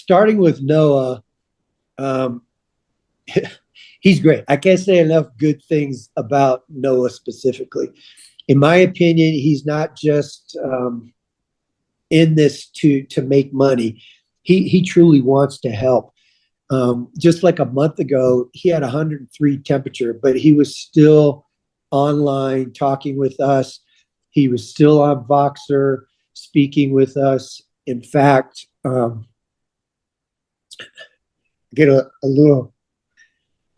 starting with Noah, um, he's great. I can't say enough good things about Noah specifically. In my opinion, he's not just in this to make money. He truly wants to help. Just like a month ago, he had 103 temperature, but he was still online talking with us. He was still on Voxer speaking with us. In fact, get a little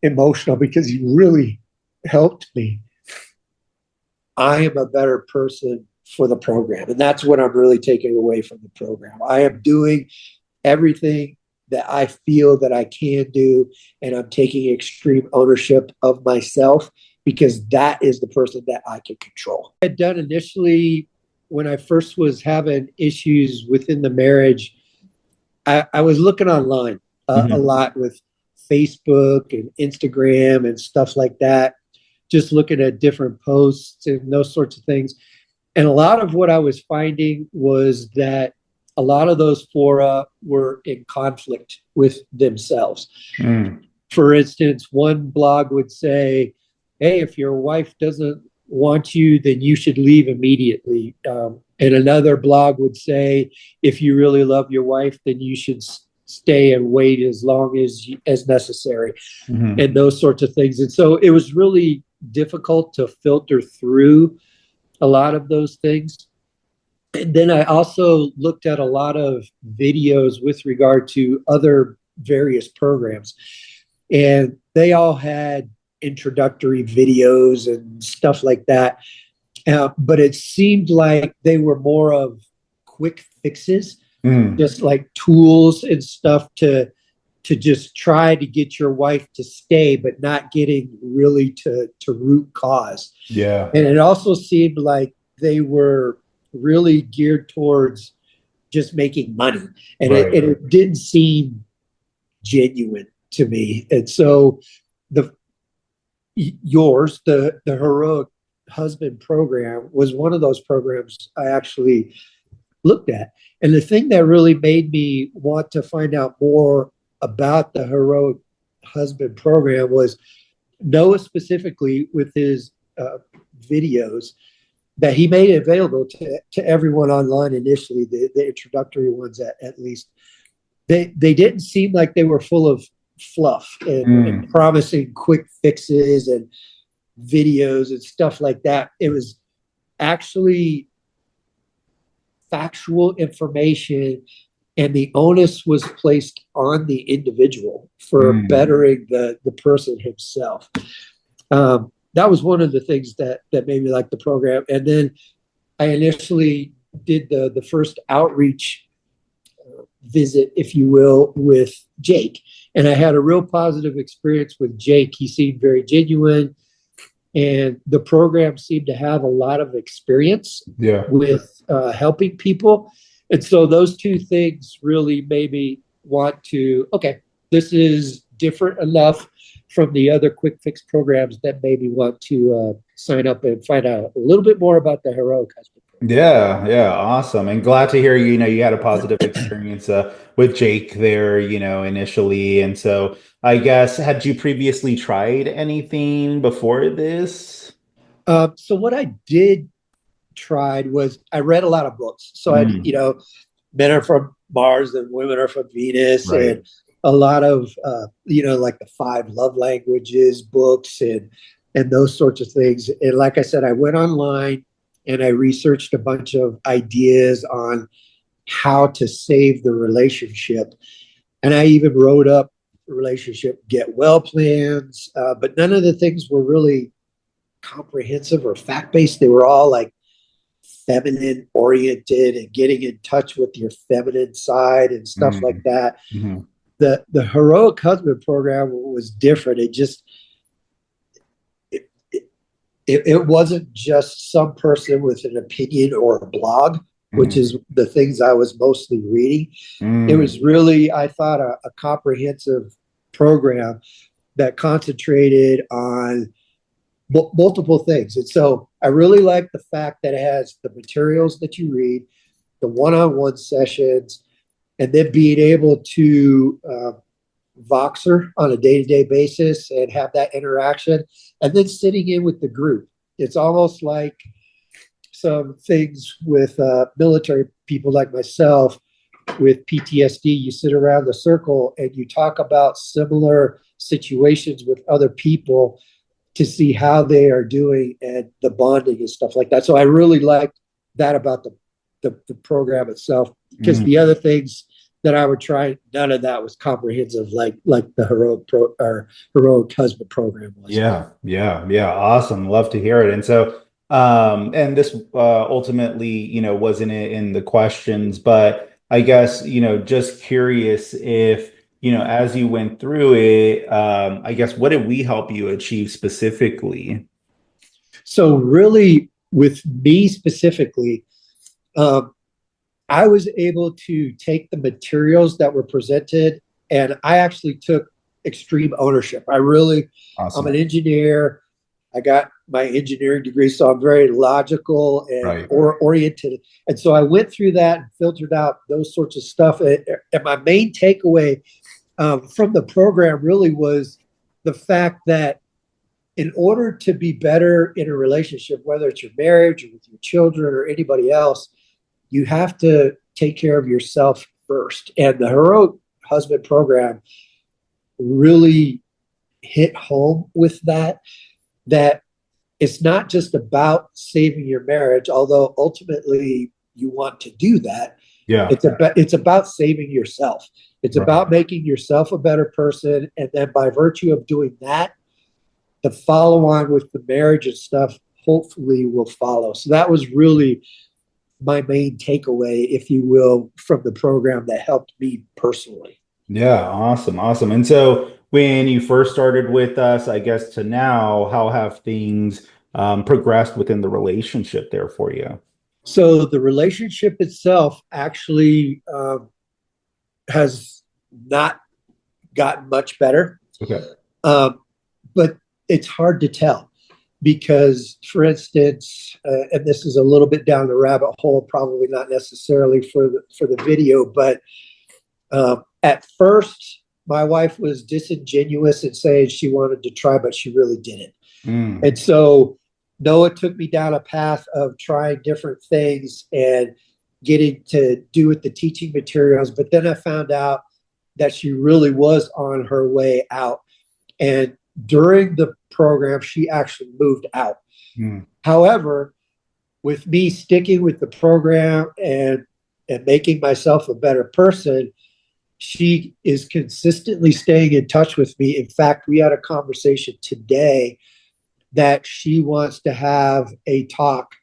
emotional because he really helped me. I am a better person for the program. And that's what I'm really taking away from the program. I am doing everything that I feel that I can do, and I'm taking extreme ownership of myself because that is the person that I can control. I had done initially when I first was having issues within the marriage, I was looking online a lot with Facebook and Instagram and stuff like that, just looking at different posts and those sorts of things. And a lot of what I was finding was that a lot of those fora were in conflict with themselves. For instance, one blog would say, hey, if your wife doesn't want you, then you should leave immediately. And another blog would say, if you really love your wife, then you should stay and wait as long as necessary, and those sorts of things. And so it was really difficult to filter through a lot of those things. And then I also looked at a lot of videos with regard to other various programs, and they all had introductory videos and stuff like that. But it seemed like they were more of quick fixes, just like tools and stuff to just try to get your wife to stay, but not getting really to root cause. Yeah. And it also seemed like they were really geared towards just making money. And it didn't seem genuine to me. And so the Heroic Husband program was one of those programs I actually looked at. And the thing that really made me want to find out more about the Heroic Husband program was Noah specifically with his videos that he made available to everyone online initially, the introductory ones at least. They didn't seem like they were full of fluff and promising quick fixes and videos and stuff like that. It was actually factual information, and the onus was placed on the individual for bettering the person himself. That was one of the things that made me like the program. And then I initially did the first outreach visit, if you will, with Jake. And I had a real positive experience with Jake. He seemed very genuine, and the program seemed to have a lot of experience with helping people. And so those two things really made me want to, okay, this is different enough from the other quick fix programs that made me want to sign up and find out a little bit more about the Heroic Husband program. Yeah, awesome. And glad to hear, you had a positive experience with Jake there, initially. And so I guess, had you previously tried anything before this? So what I did tried was I read a lot of books. So Men Are From Mars and Women Are From Venus, and a lot of like the 5 love languages books and those sorts of things. And like I said, I went online and I researched a bunch of ideas on how to save the relationship. And I even wrote up relationship get well plans, but none of the things were really comprehensive or fact-based. They were all like feminine oriented and getting in touch with your feminine side and stuff like that. The Heroic Husband program was different. It wasn't just some person with an opinion or a blog, which is the things I was mostly reading. It was really, I thought, a comprehensive program that concentrated on multiple things. And so I really like the fact that it has the materials that you read, the one-on-one sessions, and then being able to Voxer on a day-to-day basis and have that interaction, and then sitting in with the group. It's almost like some things with military people like myself with PTSD. You sit around the circle and you talk about similar situations with other people to see how they are doing and the bonding and stuff like that. So I really like that about the program itself, because the other things that I would try, none of that was comprehensive like the heroic husband program was. Yeah. Awesome. Love to hear it. And so, and this ultimately, wasn't in the questions, but I guess, just curious if, as you went through it, I guess, what did we help you achieve specifically? So really, with me specifically, um, I was able to take the materials that were presented, and I actually took extreme ownership. I'm Awesome. an engineer. I got my engineering degree, so I'm very logical and Right. oriented. And so I went through that and filtered out those sorts of stuff. And my main takeaway from the program really was the fact that in order to be better in a relationship, whether it's your marriage or with your children or anybody else, you have to take care of yourself first. And the Heroic Husband program really hit home with that it's not just about saving your marriage, although ultimately you want to do that. Yeah. It's about saving yourself. It's Right. about making yourself a better person. And then by virtue of doing that, the follow on with the marriage and stuff hopefully will follow. So that was really my main takeaway, if you will, from the program that helped me personally. Yeah, awesome. And so when you first started with us, I guess to now, how have things progressed within the relationship there for you? So the relationship itself actually has not gotten much better, Okay. um, but it's hard to tell because, for instance, and this is a little bit down the rabbit hole, probably not necessarily for the video, but at first, my wife was disingenuous in saying she wanted to try, but she really didn't. Mm, And so Noah took me down a path of trying different things and getting to do with the teaching materials. But then I found out that she really was on her way out. And during the program, she actually moved out. mm, However, with me sticking with the program and making myself a better person, she is consistently staying in touch with me. In fact, we had a conversation today that she wants to have a talk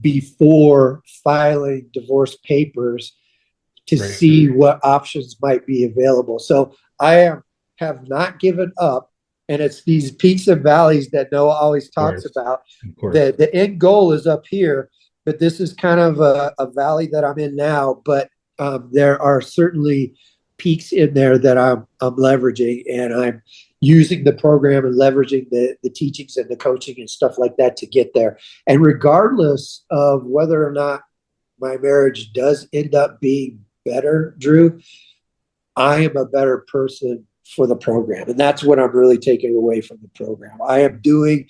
before filing divorce papers to great. see what options might be available. So have not given up. And it's these peaks and valleys that Noah always Of talks course. about. Of course. The end goal is up here, but this is kind of a valley that I'm in now. But there are certainly peaks in there that I'm leveraging, and I'm using the program and leveraging the teachings and the coaching and stuff like that to get there. And regardless of whether or not my marriage does end up being better, Drew, I am a better person for the program. And that's what I'm really taking away from the program. I am doing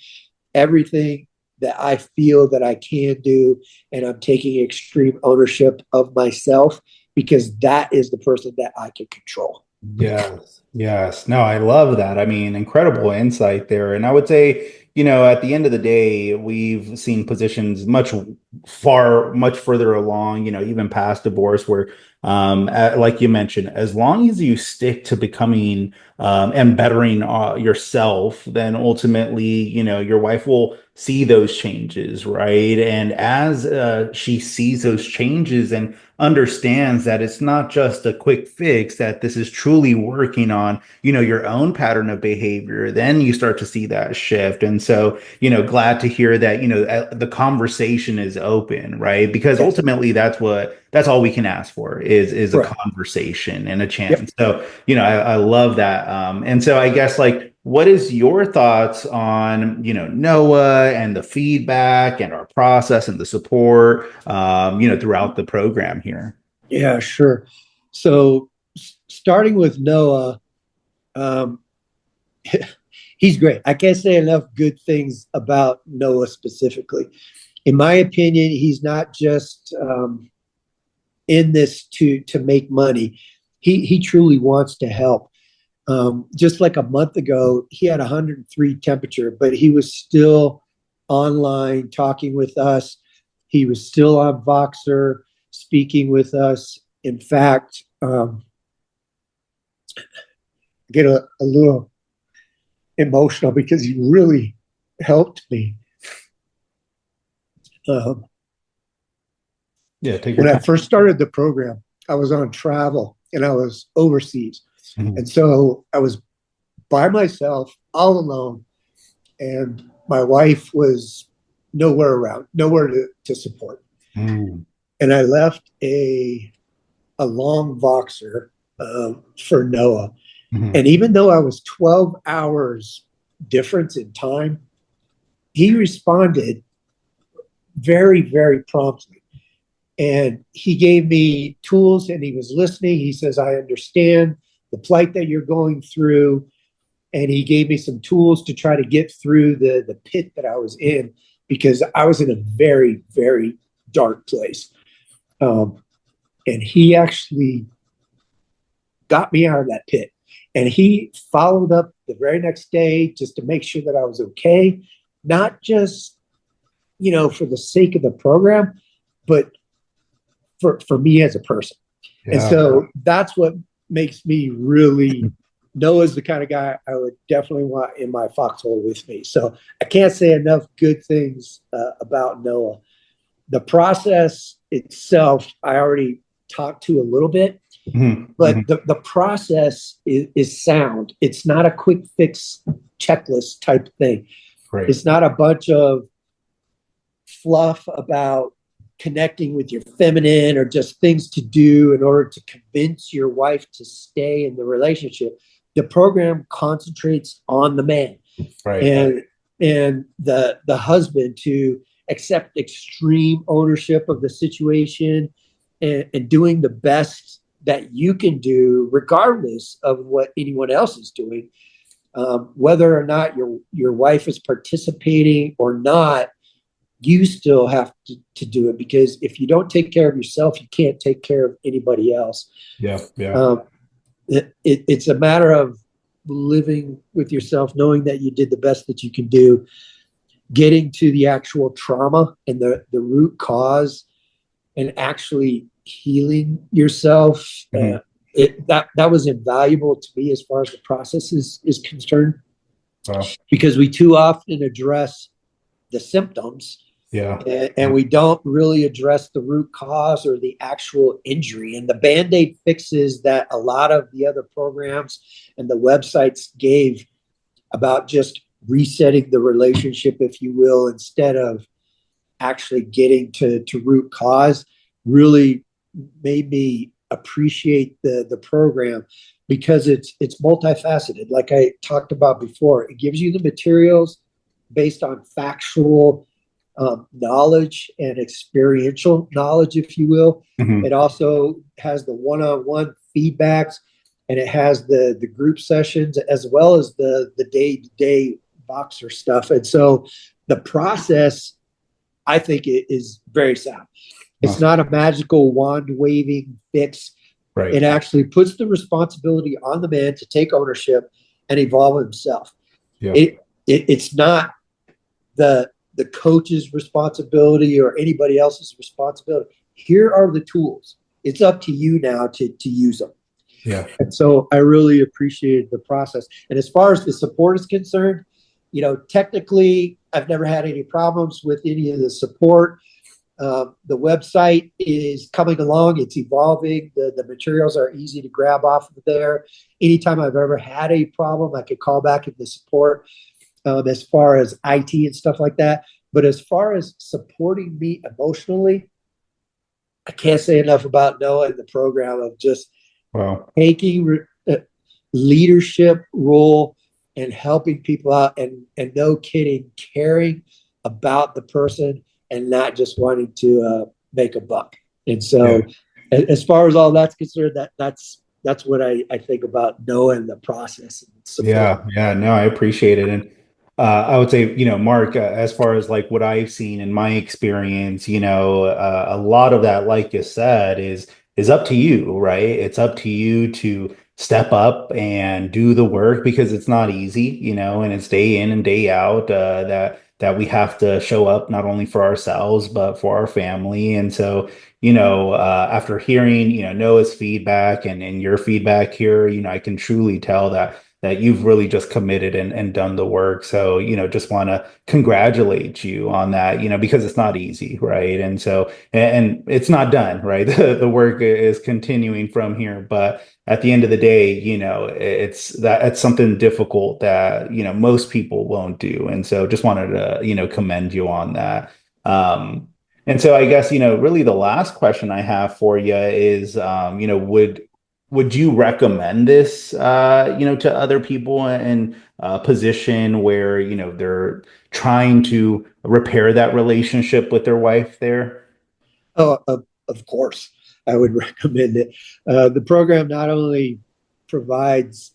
everything that I feel that I can do, and I'm taking extreme ownership of myself because that is the person that I can control. Yes. No, I love that. I mean, incredible insight there. And I would say, at the end of the day, we've seen positions much further along, even past divorce, where, like you mentioned, as long as you stick to becoming and bettering yourself, then ultimately, your wife will see those changes, right? And as she sees those changes and understands that it's not just a quick fix, that this is truly working on, your own pattern of behavior, then you start to see that shift. And so, glad to hear that, the conversation is open, right? Because Yes. ultimately that's all we can ask for is a Correct. conversation and a Yep. chance. So, I love that. And so I guess like, what is your thoughts on, Noah and the feedback and our process and the support, throughout the program here? Yeah, sure. So starting with Noah, um, he's great. I can't say enough good things about Noah specifically. In my opinion, he's not just in this to make money. He truly wants to help. Just like a month ago, he had 103 temperature, but he was still online talking with us. He was still on Voxer speaking with us. In fact, get a little emotional because he really helped me. Yeah, take your When I time. first started the program, I was on travel and I was overseas. Mhm. And so I was by myself, all alone, and my wife was nowhere around, nowhere to support. Mm. And I left a long Voxer for Noah. Mhm. And even though I was 12 hours difference in time, he responded very, very promptly. And he gave me tools and he was listening. He says, I understand the plight that you're going through. And he gave me some tools to try to get through the pit that I was in because I was in a very, very dark place. And he actually got me out of that pit. And he followed up the very next day just to make sure that I was okay, not just, for the sake of the program, but for me as a person. And Yeah. so that's what makes me really Noah's the kind of guy I would definitely want in my foxhole with me. So I can't say enough good things about Noah. The process itself, I already talked to a little bit, Mhm. but Mhm. the process is sound. It's not a quick fix checklist type thing. Right. It's not a bunch of fluff about connecting with your feminine or just things to do in order to convince your wife to stay in the relationship. The program concentrates on the man Right. and the husband to accept extreme ownership of the situation and doing the best that you can do regardless of what anyone else is doing, whether or not your wife is participating or not. You still have to do it because if you don't take care of yourself, you can't take care of anybody else. Yeah. Yeah. It's a matter of living with yourself, knowing that you did the best that you can do, getting to the actual trauma and the root cause, and actually healing yourself. Mhm. That was invaluable to me as far as the process is concerned, Wow. because we too often address the symptoms Yeah. and we don't really address the root cause or the actual injury. And the Band-Aid fixes that a lot of the other programs and the websites gave about just resetting the relationship, if you will, instead of actually getting to root cause, really made me appreciate the program because it's multifaceted. Like I talked about before, it gives you the materials based on factual knowledge and experiential knowledge, if you will. Mhm. It also has the one-on-one feedbacks, and it has the group sessions as well as the day-to-day boxer stuff. And so the process, I think, it is very sound. It's Awesome. not a magical wand waving fix. Right. It actually puts the responsibility on the man to take ownership and evolve himself. Yeah. It's not the coach's responsibility or anybody else's responsibility. Here are the tools. It's up to you now to use them. Yeah. And so I really appreciated the process. And as far as the support is concerned, technically, I've never had any problems with any of the support. The website is coming along. It's evolving. The materials are easy to grab off of there. Anytime I've ever had a problem, I could call back in the support, as far as IT and stuff like that. But as far as supporting me emotionally, I can't say enough about Noah and the program of just Wow. taking leadership role and helping people out, and no kidding, caring about the person and not just wanting to make a buck. And so, Yeah. as far as all that's concerned, that's what I think about Noah and the process and support. Yeah, no, I appreciate it. And I would say, Mark, as far as like what I've seen in my experience, a lot of that, like you said, is up to you, right? It's up to you to step up and do the work because it's not easy, and it's day in and day out that we have to show up not only for ourselves but for our family. And so, after hearing, Noah's feedback and your feedback here, I can truly tell that you've really just committed and done the work. So, just want to congratulate you on that, because it's not easy, right? And so, and it's not done, right? The work is continuing from here, but at the end of the day, it's something difficult that, most people won't do. And so just wanted to, commend you on that. And so I guess, really the last question I have for you is, would you recommend this, to other people in a position where, they're trying to repair that relationship with their wife there? Oh, of course, I would recommend it. The program not only provides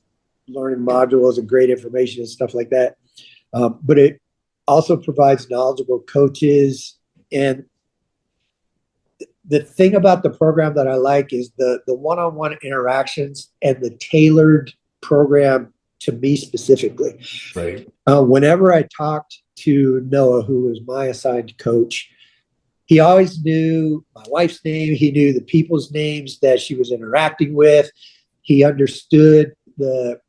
learning modules and great information and stuff like that, but it also provides knowledgeable coaches. And the thing about the program that I like is the one-on-one interactions and the tailored program to me specifically. Right. Whenever I talked to Noah, who was my assigned coach, he always knew my wife's name. He knew the people's names that she was interacting with. He understood the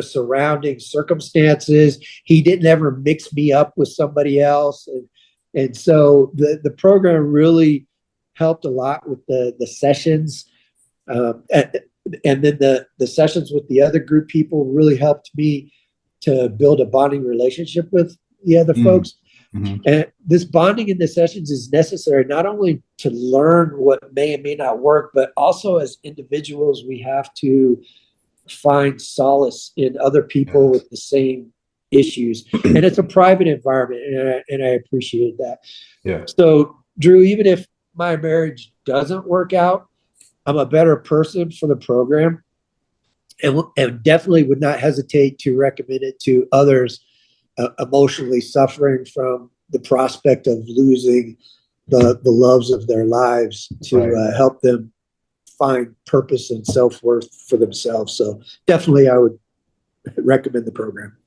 surrounding circumstances. He didn't ever mix me up with somebody else. And so the program really helped a lot with the sessions. And then the sessions with the other group people really helped me to build a bonding relationship with the other folks. Mm-hmm. And this bonding in the sessions is necessary not only to learn what may and may not work, but also as individuals, we have to find solace in other people with the same issues. And it's a private environment, and I appreciate that. Yeah. So, Drew, even if my marriage doesn't work out, I'm a better person for the program, and definitely would not hesitate to recommend it to others emotionally suffering from the prospect of losing the loves of their lives, to help them find purpose and self-worth for themselves. So definitely I would recommend the program.